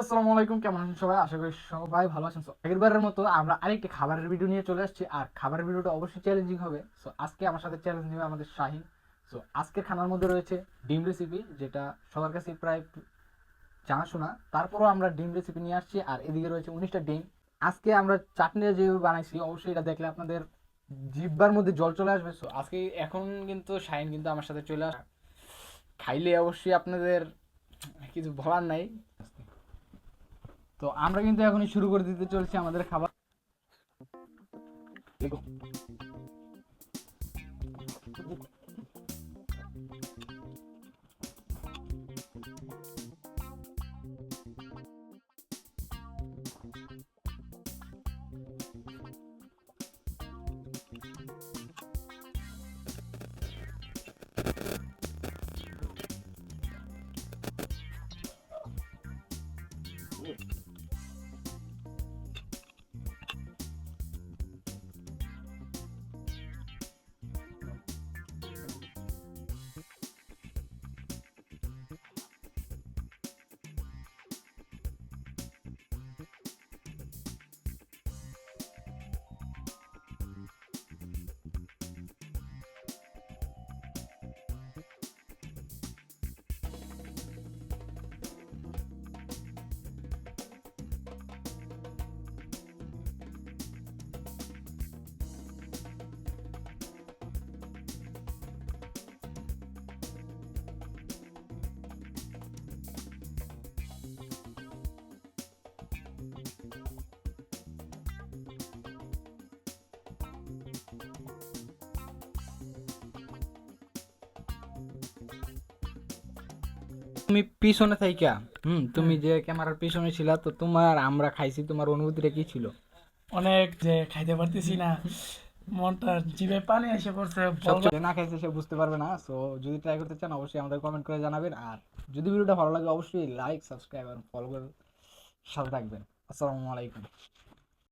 আসসালামু আলাইকুম, কেমন আছেন সবাই? আশা করি সবাই ভালো আছেন। আগেরবারের মতো আমরা আরেকটি খাবারের ভিডিও নিয়ে চলে আসছি, আর খাবারের ভিডিওটা অবশ্যই চ্যালেঞ্জিং হবে। সো আজকে আমার সাথে চ্যালেঞ্জ নেবে আমাদের শাহিন। সো আজকের খানার মধ্যে রয়েছে ডিম রেসিপি, যেটা সবার কাছে প্রায় জানাশোনা। তারপরও আমরা ডিম রেসিপি নিয়ে আসছি, আর এদিকে রয়েছে 19টা ডিম। আজকে আমরা চাটনিটা যেভাবে বানাইছি, অবশ্যই এটা দেখলে আপনাদের জিহ্বার মধ্যে জল চলে আসবে। সো আজকে এখন কিন্তু শাহিন কিন্তু আমার সাথে চলে আস, খাইলে অবশ্যই আপনাদের কিছু বলার নাই। তো আমরা কিন্তু এখনই শুরু করে দিতে চলছি আমাদের খাবার। তুমি পিছনে থাইকা, তুমি যে ক্যামেরার পিছনে ছিলা, তো তোমার আমরা খাইছি, তোমার অনুভূতিটা কি ছিল? অনেক যে খাইতে পারতেছি না, মনটা জিভে পানি এসে পড়ছে বলবা। সবচেয়ে না খাইছে সে বুঝতে পারবে না। সো যদি ট্রাই করতে চান অবশ্যই আমাদের কমেন্ট করে জানাবেন, আর যদি ভিডিওটা ভালো লাগে অবশ্যই লাইক, সাবস্ক্রাইব আর ফলো করে সাথে থাকবেন। আসসালামু আলাইকুম।